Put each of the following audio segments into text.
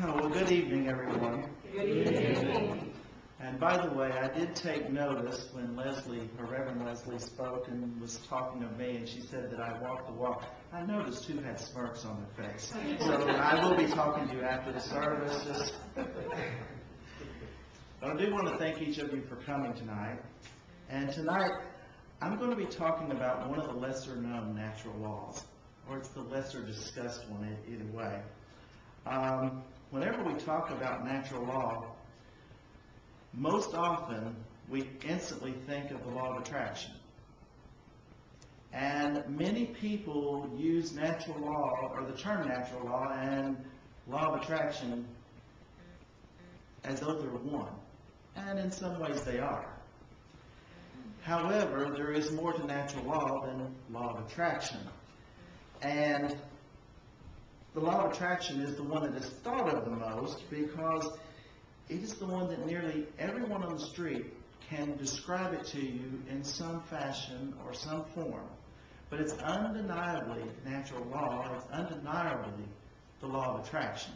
Well, good evening, everyone. Good evening. And by the way, I did take notice when Reverend Leslie spoke and was talking of me, and she said that I walked the walk. I noticed who had smirks on their face. So I will be talking to you after the service. But I do want to thank each of you for coming tonight. And tonight, I'm going to be talking about one of the lesser-known natural laws, or it's the lesser discussed one, either way. Whenever we talk about natural law, most often we instantly think of the law of attraction. And many people use natural law, or the term natural law, and law of attraction as though they're one. And in some ways they are. However, there is more to natural law than law of attraction. And the law of attraction is the one that is thought of the most because it is the one that nearly everyone on the street can describe it to you in some fashion or some form. But it's undeniably natural law. It's undeniably the law of attraction.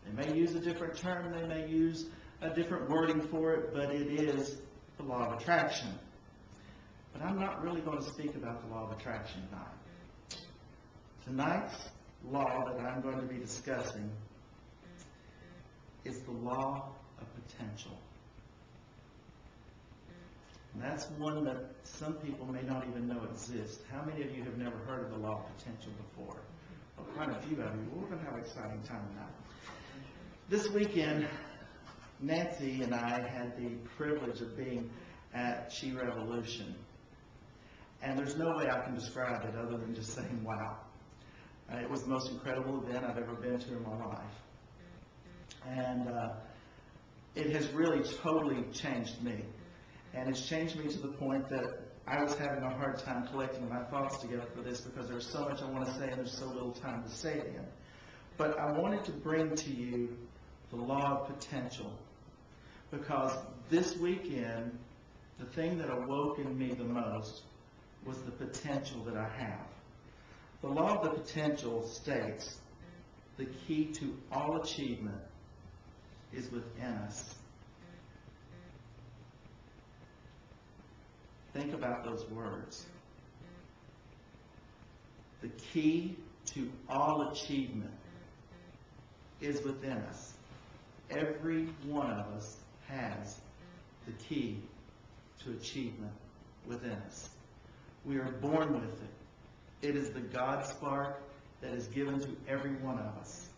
They may use a different term. They may use a different wording for it, but it is the law of attraction. But I'm not really going to speak about the law of attraction tonight. Tonight's law that I'm going to be discussing is the law of potential. And that's one that some people may not even know exists. How many of you have never heard of the law of potential before? Well, quite a few of you. We're going to have an exciting time tonight. This weekend, Nancy and I had the privilege of being at She Revolution. And there's no way I can describe it other than just saying, wow. It was the most incredible event I've ever been to in my life. And it has really totally changed me. And it's changed me to the point that I was having a hard time collecting my thoughts together for this because there's so much I want to say and there's so little time to say it in. But I wanted to bring to you the law of potential because this weekend, the thing that awoke in me the most was the potential that I have. The law of the potential states the key to all achievement is within us. Think about those words. The key to all achievement is within us. Every one of us has the key to achievement within us. We are born with it. It is the God spark that is given to every one of us.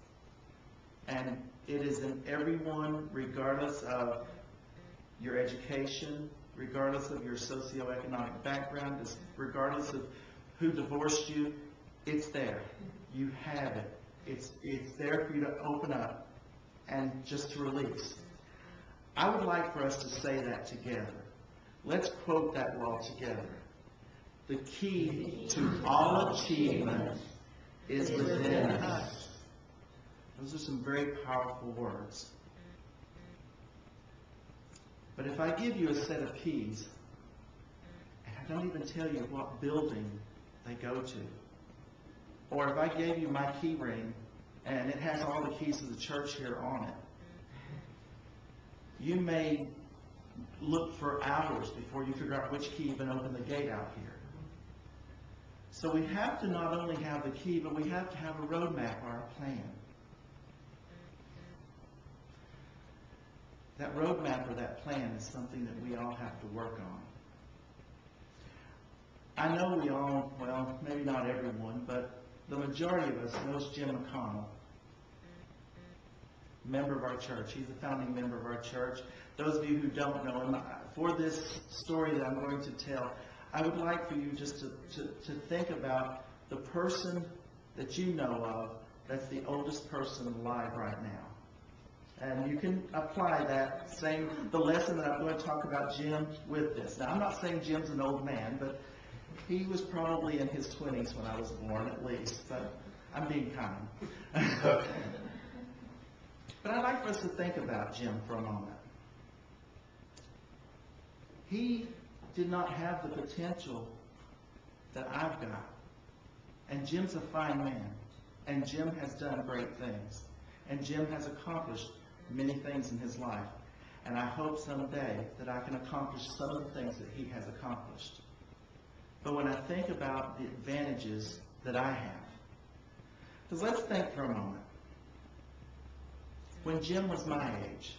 And it is in everyone, regardless of your education, regardless of your socioeconomic background, regardless of who divorced you, it's there. You have it. It's there for you to open up and just to release. I would like for us to say that together. Let's quote that law together. The key to all achievement is within us. Those are some very powerful words. But if I give you a set of keys, and I don't even tell you what building they go to, or if I gave you my key ring, and it has all the keys to the church here on it, you may look for hours before you figure out which key even opened the gate out here. So we have to not only have the key, but we have to have a roadmap or a plan. That roadmap or that plan is something that we all have to work on. I know we all, well, maybe not everyone, but the majority of us knows Jim McConnell, member of our church. He's a founding member of our church. Those of you who don't know him, for this story that I'm going to tell, I would like for you just to think about the person that you know of that's the oldest person alive right now. And you can apply the lesson that I'm going to talk about Jim with this. Now, I'm not saying Jim's an old man, but he was probably in his 20s when I was born, at least. But I'm being kind. But I'd like for us to think about Jim for a moment. He did not have the potential that I've got. And Jim's a fine man. And Jim has done great things. And Jim has accomplished many things in his life. And I hope someday that I can accomplish some of the things that he has accomplished. But when I think about the advantages that I have, because let's think for a moment. When Jim was my age,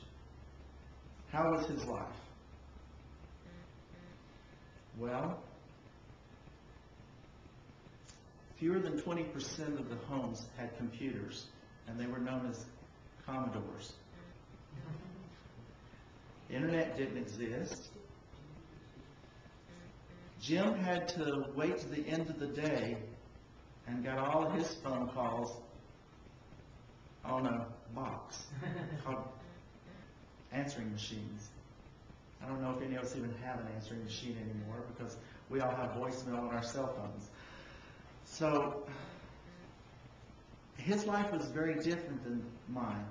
how was his life? Well, fewer than 20% of the homes had computers, and they were known as Commodores. The internet didn't exist. Jim had to wait to the end of the day and got all of his phone calls on a box called answering machines. I don't know if any of us even have an answering machine anymore because we all have voicemail on our cell phones. So his life was very different than mine.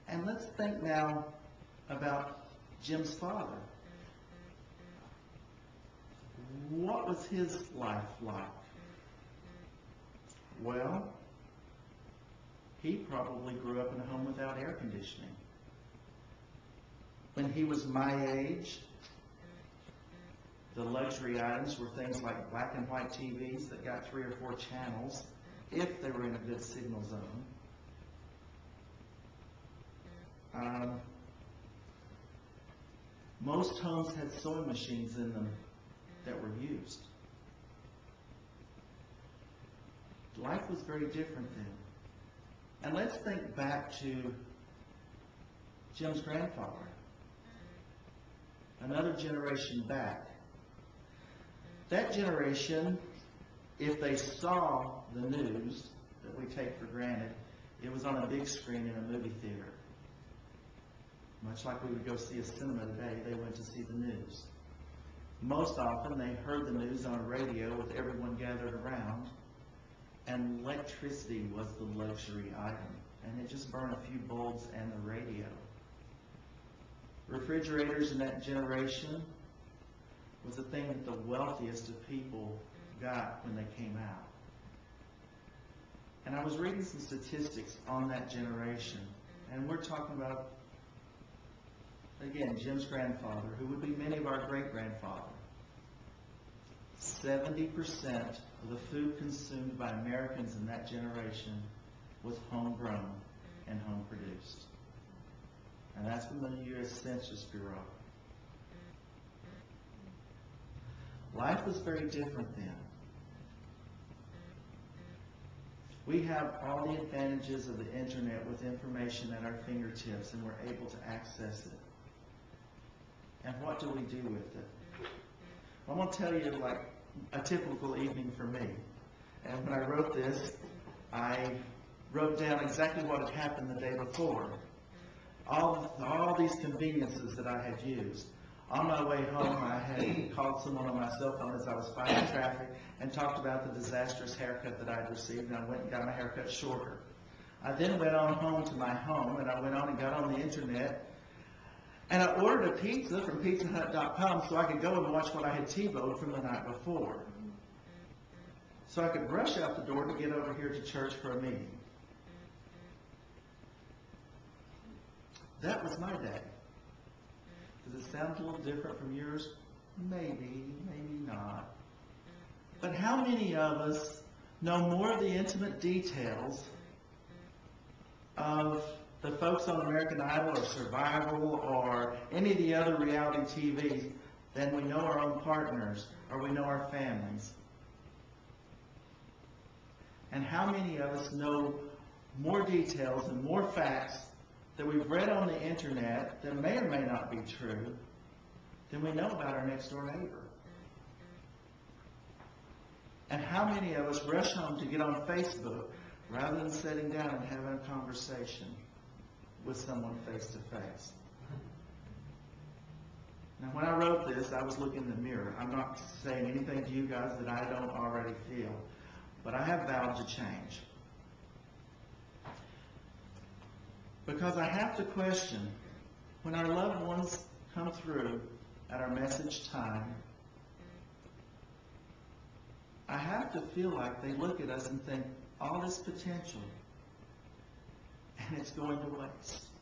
And let's think now about Jim's father. What was his life like? Well, he probably grew up in a home without air conditioning. When he was my age, the luxury items were things like black and white TVs that got 3 or 4 channels, if they were in a good signal zone. Most homes had sewing machines in them that were used. Life was very different then. And let's think back to Jim's grandfather, another generation back. That generation, if they saw the news that we take for granted, it was on a big screen in a movie theater. Much like we would go see a cinema today, they went to see the news. Most often they heard the news on a radio with everyone gathered around, and electricity was the luxury item, and it just burned a few bulbs and the radio. Refrigerators in that generation was the thing that the wealthiest of people got when they came out. And I was reading some statistics on that generation, and we're talking about, again, Jim's grandfather, who would be many of our great-grandfathers. 70% of the food consumed by Americans in that generation was homegrown and home-produced. And that's from the U.S. Census Bureau. Life was very different then. We have all the advantages of the internet with information at our fingertips, and we're able to access it. And what do we do with it? I'm going to tell you like a typical evening for me. And when I wrote this, I wrote down exactly what had happened the day before. All these conveniences that I had used. On my way home, I had called someone on my cell phone as I was fighting traffic and talked about the disastrous haircut that I'd received, and I went and got my haircut shorter. I then went on home to my home, and I went on and got on the internet, and I ordered a pizza from PizzaHut.com so I could go and watch what I had TiVo'd from the night before. So I could rush out the door to get over here to church for a meeting. That was my day. Does it sound a little different from yours? Maybe, maybe not. But how many of us know more of the intimate details of the folks on American Idol or Survival or any of the other reality TVs than we know our own partners or we know our families? And how many of us know more details and more facts that we've read on the internet that may or may not be true than we know about our next door neighbor? And how many of us rush home to get on Facebook rather than sitting down and having a conversation with someone face to face? Now, when I wrote this, I was looking in the mirror. I'm not saying anything to you guys that I don't already feel, but I have vowed to change. Because I have to question, when our loved ones come through at our message time, I have to feel like they look at us and think, all this potential, and it's going to waste.